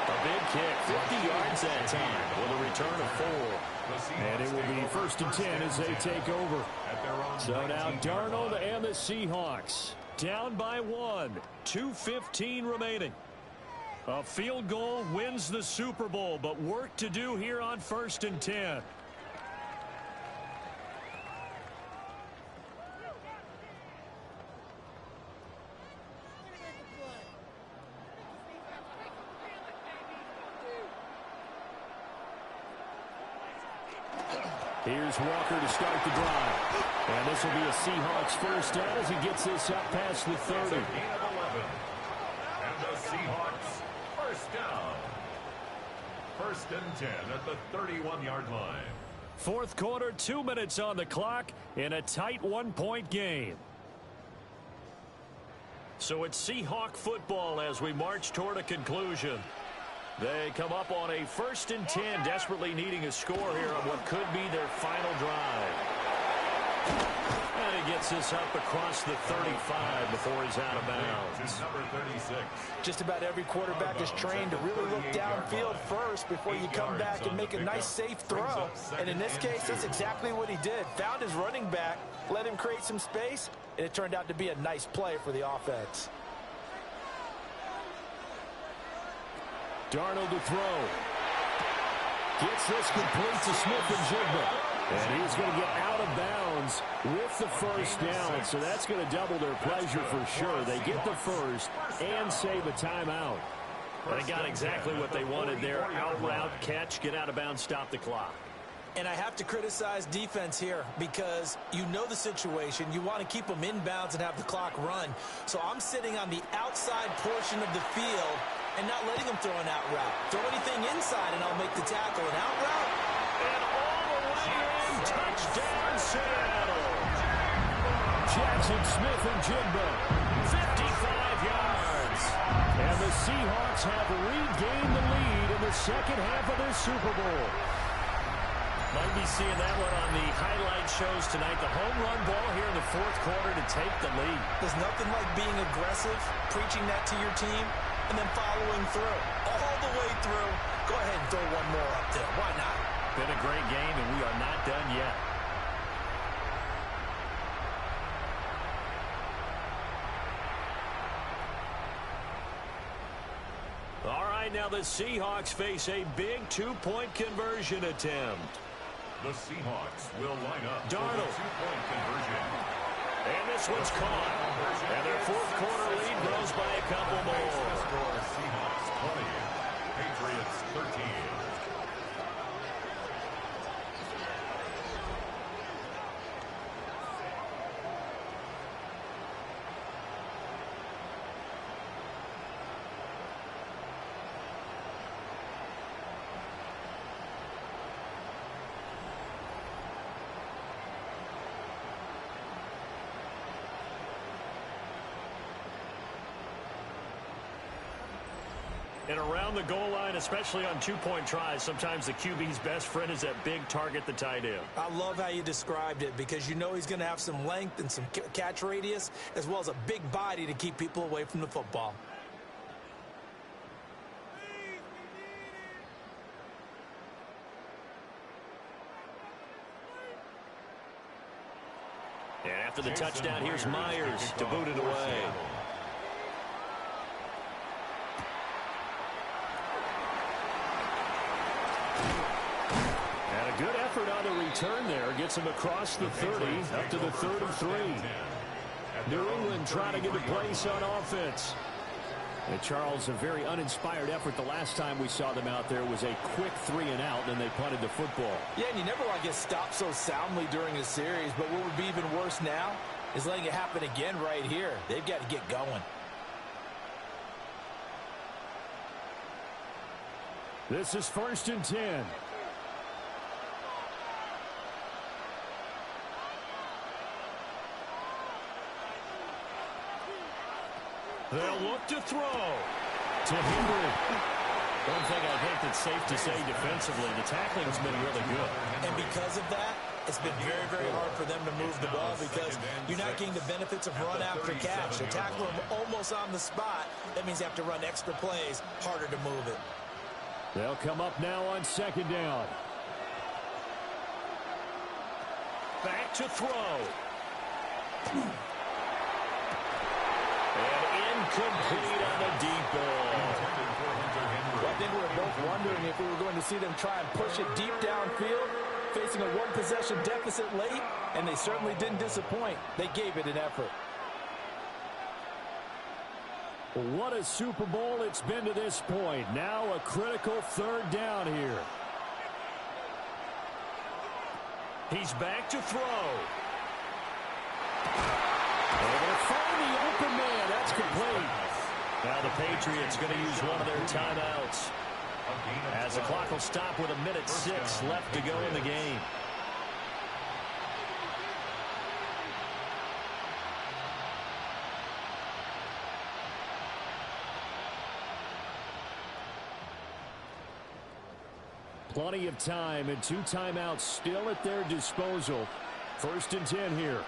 A big kick, 50 yards that time with a return of 4. And it will be 1st and 10 as they take over. So now Darnold and the Seahawks down by 1. 2:15 remaining. A field goal wins the Super Bowl, but work to do here on 1st and 10. Here's Walker to start the drive. And this will be a Seahawks first down as he gets this up past the 30. And the Seahawks first down. 1st and 10 at the 31-yard line. Fourth quarter, 2 minutes on the clock in a tight 1-point game. So it's Seahawk football as we march toward a conclusion. They come up on a 1st and 10, desperately needing a score here on what could be their final drive. And he gets this up across the 35 before he's out of bounds. Number 36. Just about every quarterback is trained to really look downfield first before you come back and make a nice, safe throw. And in this case, that's exactly what he did. Found his running back, let him create some space, and it turned out to be a nice play for the offense. Darnold to throw. Gets this complete to Smith-Njigba. And he's going to get out of bounds with the first down. So that's going to double their pleasure for sure. They get the first and save a timeout. They got exactly what they wanted there. Out route, catch, get out of bounds, stop the clock. And I have to criticize defense here because you know the situation. You want to keep them inbounds and have the clock run. So I'm sitting on the outside portion of the field and not letting them throw an out route. Throw anything inside and I'll make the tackle. An out route. And all the way in, touchdown Seattle. Jackson Smith-Njigba, 55 yards. And the Seahawks have regained the lead in the second half of their Super Bowl. Might be seeing that one on the highlight shows tonight. The home run ball here in the fourth quarter to take the lead. There's nothing like being aggressive, preaching that to your team, and then following through. All the way through. Go ahead and throw one more up there. Why not? Been a great game, and we are not done yet. All right, now the Seahawks face a big two-point conversion attempt. The Seahawks will line up Darnold. for the two-point conversion. And this one's caught. And their fourth quarter lead grows by a couple more. Score Seahawks 20, Patriots 13. And around the goal line, especially on two-point tries, sometimes the QB's best friend is that big target, the tight end. I love how you described it because you know he's going to have some length and some catch radius as well as a big body to keep people away from the football. And after the touchdown, here's Myers to boot it away. Good effort on the return there. Gets him across the 30, up to the 33. New England trying to get a place on offense. And Charles, a very uninspired effort. The last time we saw them out there was a quick 3-and-out, and they punted the football. Yeah, and you never want to get stopped so soundly during a series, but what would be even worse now is letting it happen again right here. They've got to get going. This is 1st and 10. They'll look to throw to hinder it. One thing I think that's safe to say defensively, the tackling's been really good. And because of that, it's been very, very hard for them to move the ball because you're not getting the benefits of run after catch. They tackle them almost on the spot. That means you have to run extra plays, harder to move it. They'll come up now on second down. Back to throw. And incomplete on the deep ball. Well, I think we were both wondering if we were going to see them try and push it deep downfield, facing a one-possession deficit late, and they certainly didn't disappoint. They gave it an effort. What a Super Bowl it's been to this point. Now a critical third down here. He's back to throw. Able to find the open man. That's complete. Now the Patriots going to use one of their timeouts, as the clock will stop with 1:06 left to go in the game. Plenty of time and 2 timeouts still at their disposal. 1st and 10 here.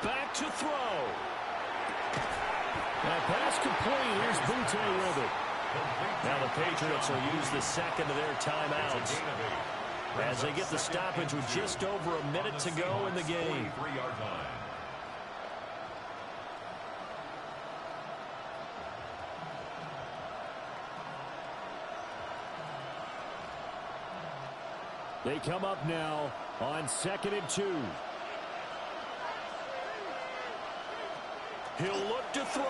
Back to throw. That pass complete. Here's Butte with it. Now the Patriots will use the second of their timeouts as they get the stoppage with just over a minute to go in the game. They come up now on 2nd and 2. He'll look to throw.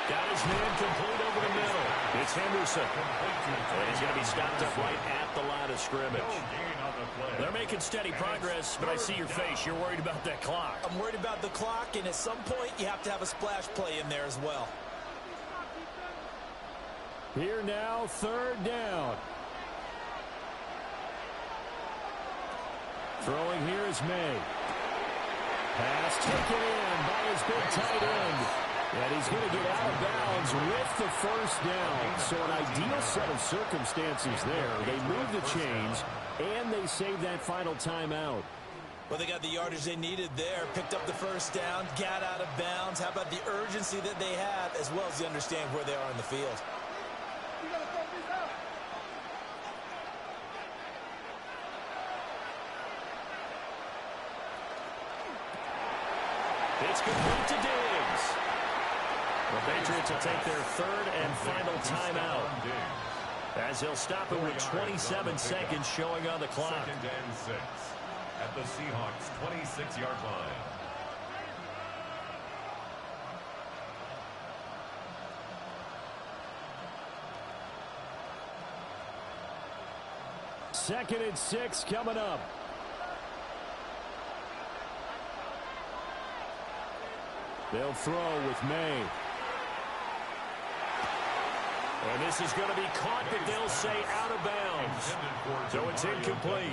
Got his man complete over the middle. It's Henderson. And he's going to be stopped up right at the line of scrimmage. They're making steady progress, but I see your face. You're worried about that clock. I'm worried about the clock, and at some point you have to have a splash play in there as well. Here now, 3rd down. Throwing here is May. Pass taken in by his big tight end. And he's going to get out of bounds with the 1st down. So an ideal set of circumstances there. They move the chains, and they save that final timeout. Well, they got the yardage they needed there, picked up the 1st down, got out of bounds. How about the urgency that they have, as well as they understand where they are in the field? It's complete to Diggs. The Patriots will take their 3rd and final timeout, as they'll stop it with 27 seconds showing on the clock. 2nd and 6 at the Seahawks' 26-yard line. Second and 6 coming up. They'll throw with May. And this is going to be caught, but they'll say out of bounds. So it's incomplete.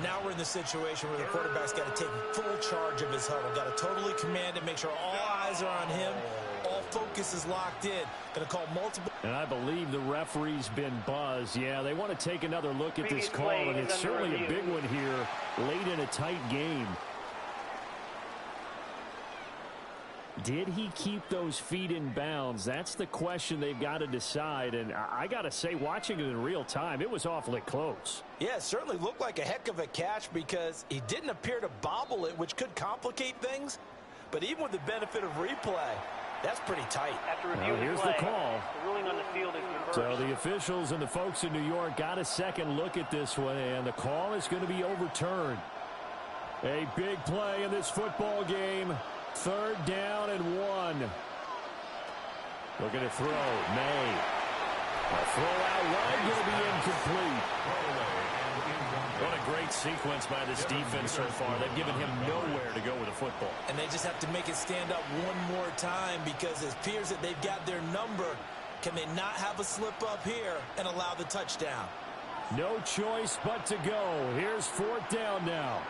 Now we're in the situation where the quarterback's got to take full charge of his huddle. Got to totally command it, make sure all eyes are on him. All focus is locked in. Going to call multiple. And I believe the referee's been buzzed. Yeah, they want to take another look at this call, and it's certainly a big one here late in a tight game. Did he keep those feet in bounds? That's the question they've got to decide. And I got to say, watching it in real time, it was awfully close. Yeah, it certainly looked like a heck of a catch because he didn't appear to bobble it, which could complicate things. But even with the benefit of replay, that's pretty tight. After reviewing here's the the call. The ruling on the field is reversed. So the officials and the folks in New York got a second look at this one, and the call is going to be overturned. A big play in this football game. 3rd down and 1. Looking to throw. May. A throw out wide, going to be incomplete. What a great sequence by this defense so far. They've given him nowhere to go with the football. And they just have to make it stand up one more time because it appears that they've got their number. Can they not have a slip up here and allow the touchdown? No choice but to go. Here's 4th down now.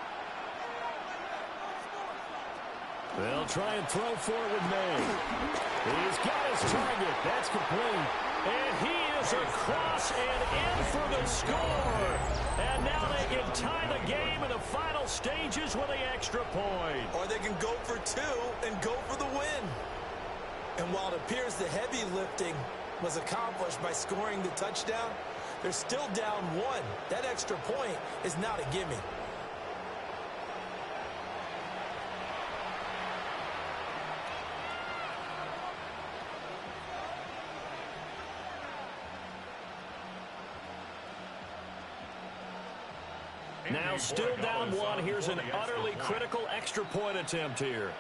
They'll try and throw for it with May. He's got his target. That's complete. And he is across and in for the score. And now they can tie the game in the final stages with the extra point. Or they can go for two and go for the win. And while it appears the heavy lifting was accomplished by scoring the touchdown, they're still down one. That extra point is not a gimme. Now still down one. Here's an utterly critical extra point attempt here.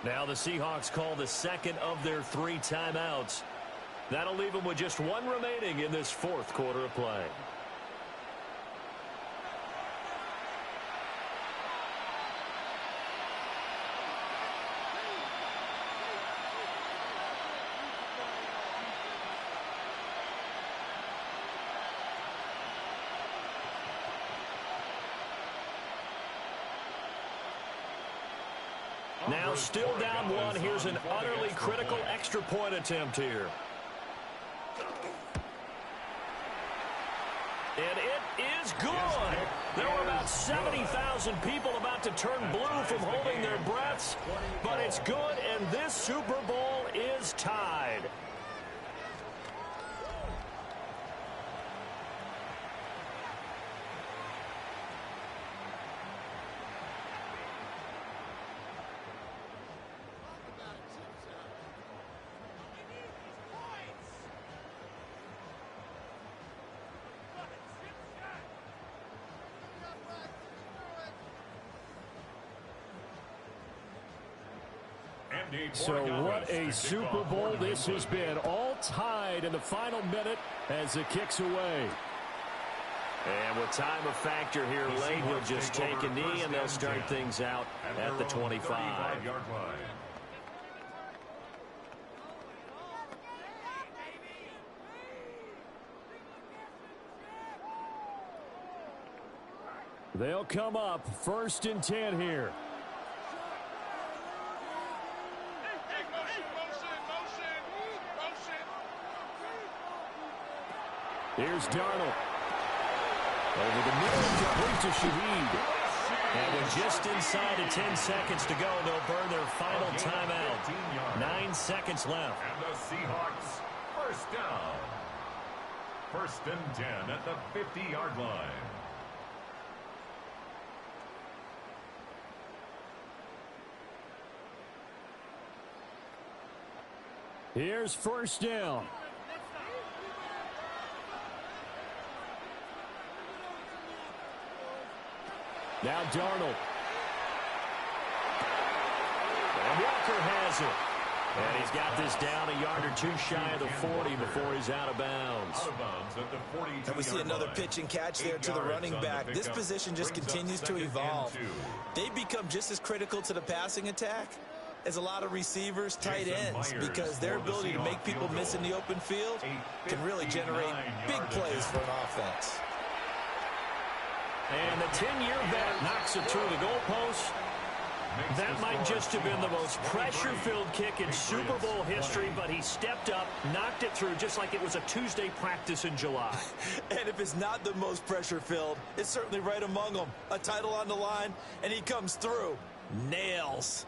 Now the Seahawks call the second of their 3 timeouts. That'll leave them with just one remaining in this fourth quarter of play. Now still down one. Here's an utterly critical extra point attempt here. And it is good. There were about 70,000 people about to turn blue from holding their breaths. But it's good, and this Super Bowl is tied. So what a Super Bowl this has been. All tied in the final minute as it kicks away. And with time of factor here late, he'll just take a knee and they'll start things out at the 25-yard line. They'll come up 1st and 10 here. Here's Darnold. Over the middle, complete to Shaheed. And with just inside of 10 seconds to go, they'll burn their final timeout. 9 seconds left. And the Seahawks, first down. 1st and 10 at the 50-yard line. Here's 1st down. Now Darnold. And Walker has it. And he's got this down a yard or 2 shy of the 40 before he's out of bounds. And we see another pitch and catch there to the running back. This position just continues to evolve. They become just as critical to the passing attack as a lot of receivers, tight ends, because their ability to make people miss in the open field can really generate big plays for an offense. And the 10-year vet knocks it through the goalpost. That might just have been the most pressure-filled kick in Super Bowl history, but he stepped up, knocked it through just like it was a Tuesday practice in July. And if it's not the most pressure-filled, it's certainly right among them. A title on the line, and he comes through. Nails.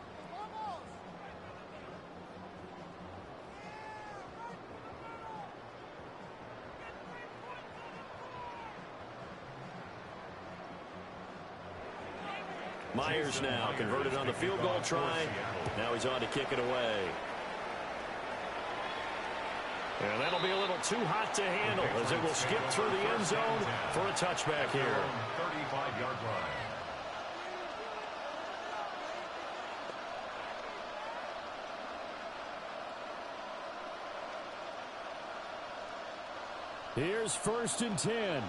Myers now converted on the field goal try. Now he's on to kick it away. And that'll be a little too hot to handle as it will skip through the end zone for a touchback here. 35-yard line. Here's 1st and 10.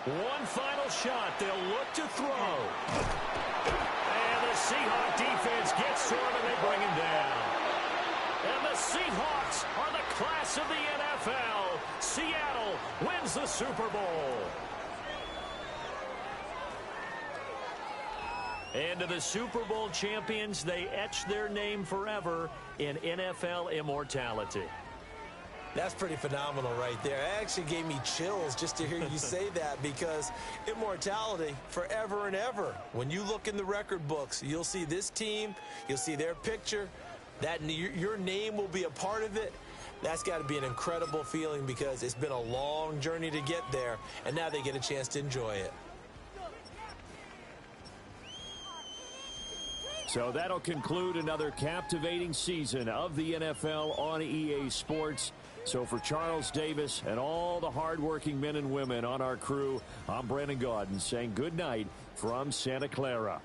One final shot. They'll look to throw. And the Seahawks defense gets to him and they bring him down. And the Seahawks are the class of the NFL. Seattle wins the Super Bowl. And to the Super Bowl champions, they etch their name forever in NFL immortality. That's pretty phenomenal right there. It actually gave me chills just to hear you say that, because immortality forever and ever. When you look in the record books, you'll see this team, you'll see their picture, that your name will be a part of it. That's got to be an incredible feeling, because it's been a long journey to get there, and now they get a chance to enjoy it. So that'll conclude another captivating season of the NFL on EA Sports. So for Charles Davis and all the hardworking men and women on our crew, I'm Brandon Gaudin saying good night from Santa Clara.